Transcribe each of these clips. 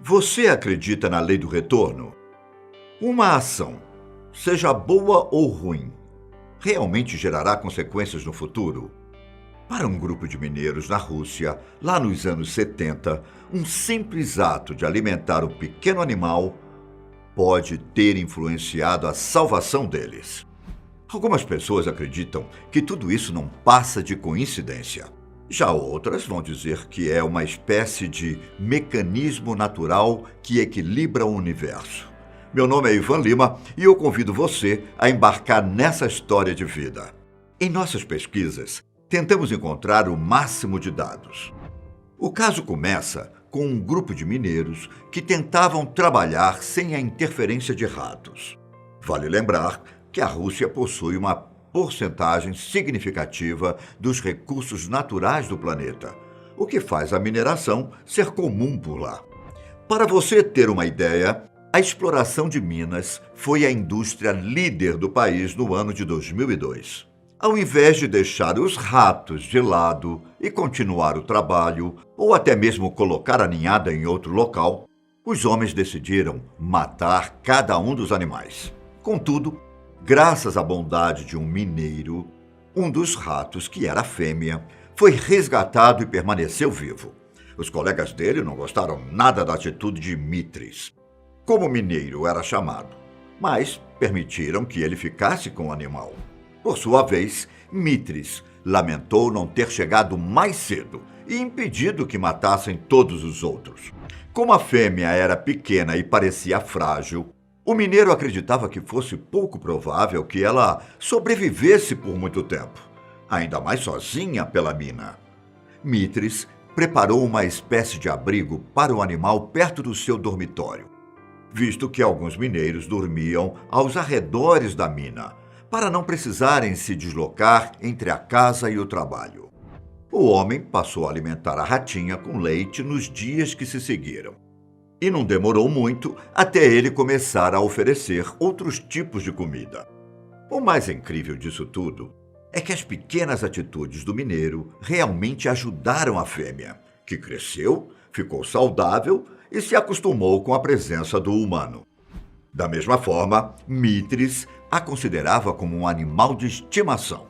Você acredita na lei do retorno? Uma ação, seja boa ou ruim, realmente gerará consequências no futuro? Para um grupo de mineiros na Rússia, lá nos anos 70, um simples ato de alimentar um pequeno animal pode ter influenciado a salvação deles. Algumas pessoas acreditam que tudo isso não passa de coincidência. Já outras vão dizer que é uma espécie de mecanismo natural que equilibra o universo. Meu nome é Ivan Lima e eu convido você a embarcar nessa história de vida. Em nossas pesquisas, tentamos encontrar o máximo de dados. O caso começa com um grupo de mineiros que tentavam trabalhar sem a interferência de ratos. Vale lembrar que a Rússia possui uma porcentagem significativa dos recursos naturais do planeta, o que faz a mineração ser comum por lá. Para você ter uma ideia, a exploração de minas foi a indústria líder do país no ano de 2002. Ao invés de deixar os ratos de lado e continuar o trabalho, ou até mesmo colocar a ninhada em outro local, os homens decidiram matar cada um dos animais. Contudo, graças à bondade de um mineiro, um dos ratos, que era fêmea, foi resgatado e permaneceu vivo. Os colegas dele não gostaram nada da atitude de Mitris, como mineiro era chamado, mas permitiram que ele ficasse com o animal. Por sua vez, Mitris lamentou não ter chegado mais cedo e impedido que matassem todos os outros. Como a fêmea era pequena e parecia frágil, o mineiro acreditava que fosse pouco provável que ela sobrevivesse por muito tempo, ainda mais sozinha pela mina. Mitris preparou uma espécie de abrigo para o animal perto do seu dormitório, visto que alguns mineiros dormiam aos arredores da mina, para não precisarem se deslocar entre a casa e o trabalho. O homem passou a alimentar a ratinha com leite nos dias que se seguiram. E não demorou muito até ele começar a oferecer outros tipos de comida. O mais incrível disso tudo é que as pequenas atitudes do mineiro realmente ajudaram a fêmea, que cresceu, ficou saudável e se acostumou com a presença do humano. Da mesma forma, Mitris a considerava como um animal de estimação.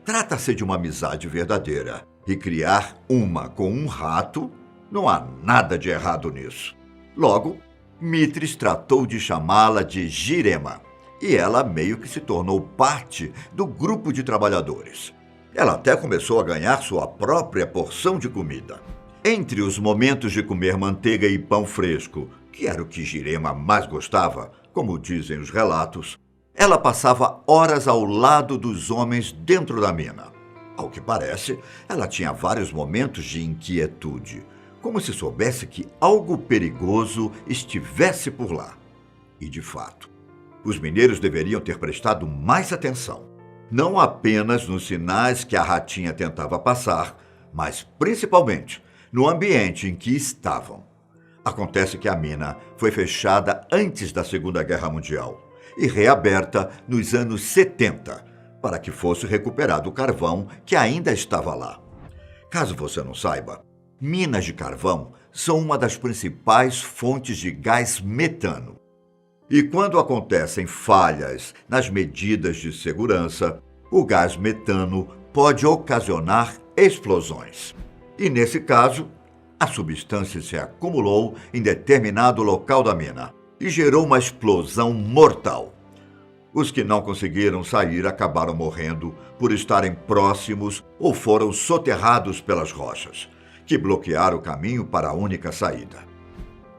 Trata-se de uma amizade verdadeira, e criar uma com um rato, não há nada de errado nisso. Logo, Mitris tratou de chamá-la de Jirema, e ela meio que se tornou parte do grupo de trabalhadores. Ela até começou a ganhar sua própria porção de comida. Entre os momentos de comer manteiga e pão fresco, que era o que Jirema mais gostava, como dizem os relatos, ela passava horas ao lado dos homens dentro da mina. Ao que parece, ela tinha vários momentos de inquietude, como se soubesse que algo perigoso estivesse por lá. E, de fato, os mineiros deveriam ter prestado mais atenção, não apenas nos sinais que a ratinha tentava passar, mas principalmente no ambiente em que estavam. Acontece que a mina foi fechada antes da Segunda Guerra Mundial e reaberta nos anos 70, para que fosse recuperado o carvão que ainda estava lá. Caso você não saiba, minas de carvão são uma das principais fontes de gás metano. E quando acontecem falhas nas medidas de segurança, o gás metano pode ocasionar explosões. E nesse caso, a substância se acumulou em determinado local da mina e gerou uma explosão mortal. Os que não conseguiram sair acabaram morrendo por estarem próximos ou foram soterrados pelas rochas, que bloquearam o caminho para a única saída.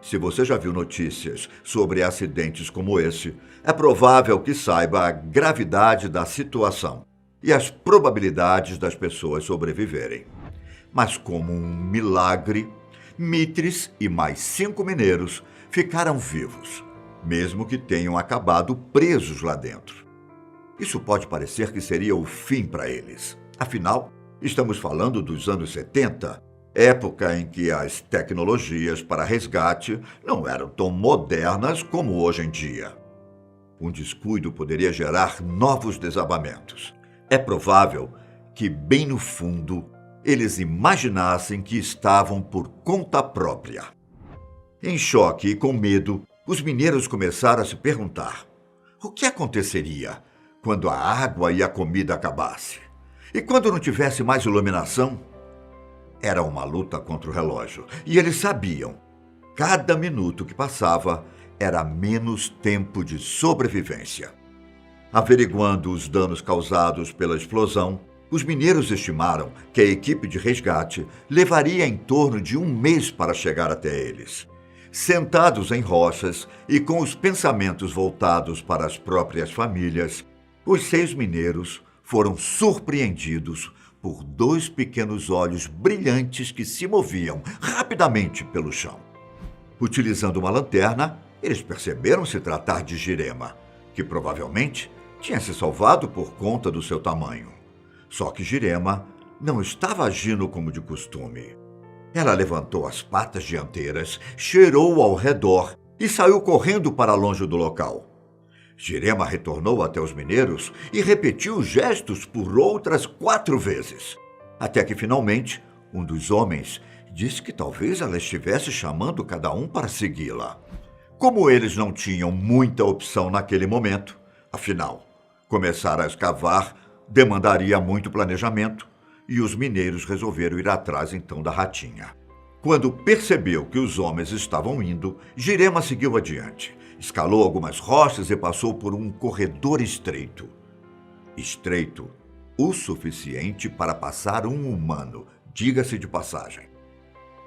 Se você já viu notícias sobre acidentes como esse, é provável que saiba a gravidade da situação e as probabilidades das pessoas sobreviverem. Mas como um milagre, Mitris e mais 5 mineiros ficaram vivos, mesmo que tenham acabado presos lá dentro. Isso pode parecer que seria o fim para eles. Afinal, estamos falando dos anos 70, época em que as tecnologias para resgate não eram tão modernas como hoje em dia. Um descuido poderia gerar novos desabamentos. É provável que, bem no fundo, eles imaginassem que estavam por conta própria. Em choque e com medo, os mineiros começaram a se perguntar: o que aconteceria quando a água e a comida acabassem? E quando não tivesse mais iluminação? Era uma luta contra o relógio, e eles sabiam: cada minuto que passava era menos tempo de sobrevivência. Averiguando os danos causados pela explosão, os mineiros estimaram que a equipe de resgate levaria em torno de 1 mês para chegar até eles. Sentados em rochas e com os pensamentos voltados para as próprias famílias, os 6 mineiros foram surpreendidos por 2 pequenos olhos brilhantes que se moviam rapidamente pelo chão. Utilizando uma lanterna, eles perceberam se tratar de Jirema, que provavelmente tinha se salvado por conta do seu tamanho. Só que Jirema não estava agindo como de costume. Ela levantou as patas dianteiras, cheirou ao redor e saiu correndo para longe do local. Jirema retornou até os mineiros e repetiu os gestos por outras 4 vezes, até que finalmente um dos homens disse que talvez ela estivesse chamando cada um para segui-la. Como eles não tinham muita opção naquele momento, afinal, começar a escavar demandaria muito planejamento, e os mineiros resolveram ir atrás então da ratinha. Quando percebeu que os homens estavam indo, Jirema seguiu adiante. Escalou algumas rochas e passou por um corredor estreito. Estreito o suficiente para passar um humano, diga-se de passagem.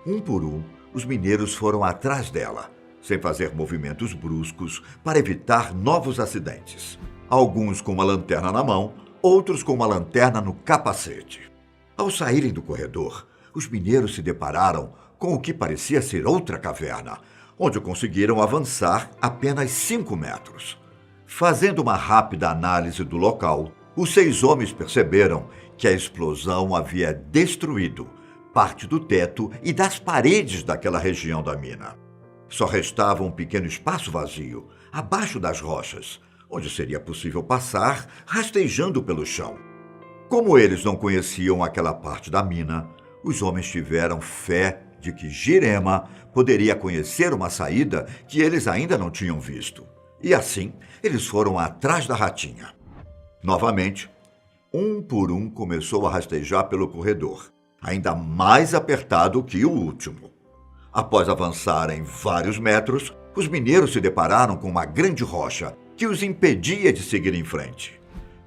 Um por um, os mineiros foram atrás dela, sem fazer movimentos bruscos para evitar novos acidentes. Alguns com uma lanterna na mão, outros com uma lanterna no capacete. Ao saírem do corredor, os mineiros se depararam com o que parecia ser outra caverna, onde conseguiram avançar apenas 5 metros. Fazendo uma rápida análise do local, os 6 homens perceberam que a explosão havia destruído parte do teto e das paredes daquela região da mina. Só restava um pequeno espaço vazio, abaixo das rochas, onde seria possível passar rastejando pelo chão. Como eles não conheciam aquela parte da mina, os homens tiveram fé de que Jirema poderia conhecer uma saída que eles ainda não tinham visto. E assim, eles foram atrás da ratinha. Novamente, um por um começou a rastejar pelo corredor, ainda mais apertado que o último. Após avançarem vários metros, os mineiros se depararam com uma grande rocha que os impedia de seguir em frente.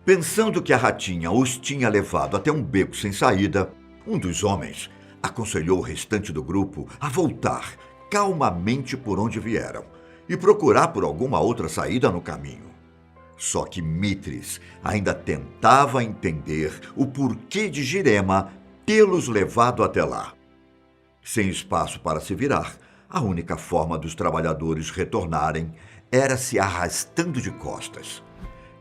Pensando que a ratinha os tinha levado até um beco sem saída, um dos homens aconselhou o restante do grupo a voltar calmamente por onde vieram e procurar por alguma outra saída no caminho. Só que Mithras ainda tentava entender o porquê de Jirema tê-los levado até lá. Sem espaço para se virar, a única forma dos trabalhadores retornarem era se arrastando de costas.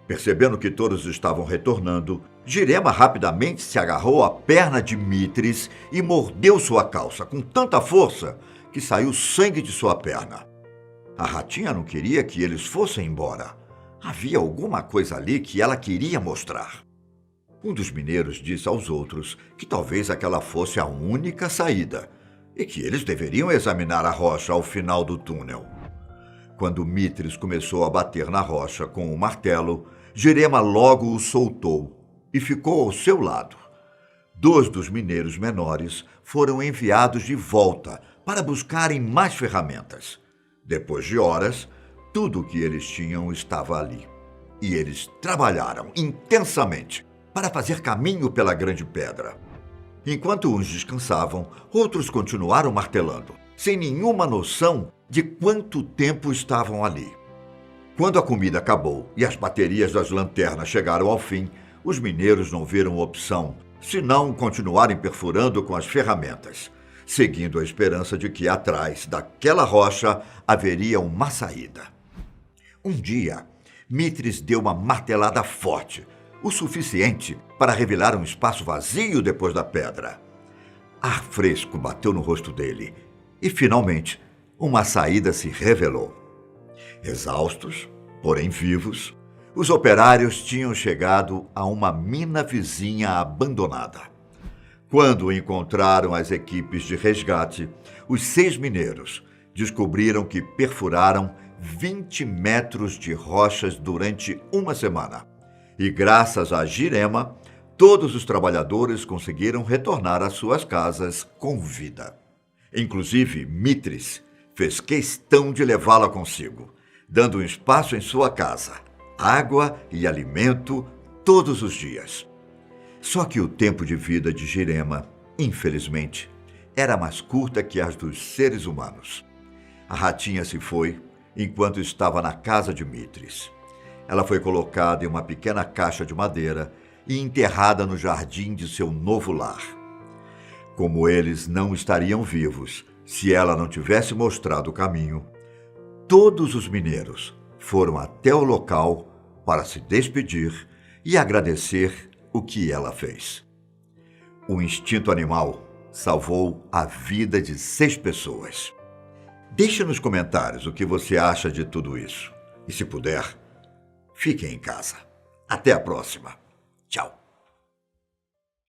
Percebendo que todos estavam retornando, Jirema rapidamente se agarrou à perna de Mithras e mordeu sua calça com tanta força que saiu sangue de sua perna. A ratinha não queria que eles fossem embora. Havia alguma coisa ali que ela queria mostrar. Um dos mineiros disse aos outros que talvez aquela fosse a única saída e que eles deveriam examinar a rocha ao final do túnel. Quando Mithras começou a bater na rocha com o martelo, Jirema logo o soltou e ficou ao seu lado. 2 dos mineiros menores foram enviados de volta para buscarem mais ferramentas. Depois de horas, tudo o que eles tinham estava ali. E eles trabalharam intensamente para fazer caminho pela grande pedra. Enquanto uns descansavam, outros continuaram martelando, sem nenhuma noção de quanto tempo estavam ali. Quando a comida acabou e as baterias das lanternas chegaram ao fim, os mineiros não viram opção senão continuarem perfurando com as ferramentas, seguindo a esperança de que atrás daquela rocha haveria uma saída. Um dia, Mithras deu uma martelada forte, o suficiente para revelar um espaço vazio depois da pedra. Ar fresco bateu no rosto dele e, finalmente, uma saída se revelou. Exaustos, porém vivos, os operários tinham chegado a uma mina vizinha abandonada. Quando encontraram as equipes de resgate, os 6 mineiros descobriram que perfuraram 20 metros de rochas durante uma semana. E graças a Jirema, todos os trabalhadores conseguiram retornar às suas casas com vida. Inclusive, Mithras fez questão de levá-la consigo, dando um espaço em sua casa, água e alimento todos os dias. Só que o tempo de vida de Jirema, infelizmente, era mais curta que as dos seres humanos. A ratinha se foi enquanto estava na casa de Mithras. Ela foi colocada em uma pequena caixa de madeira e enterrada no jardim de seu novo lar. Como eles não estariam vivos se ela não tivesse mostrado o caminho, todos os mineiros foram até o local para se despedir e agradecer o que ela fez. O instinto animal salvou a vida de 6 pessoas. Deixe nos comentários o que você acha de tudo isso. E se puder, fique em casa. Até a próxima. Tchau.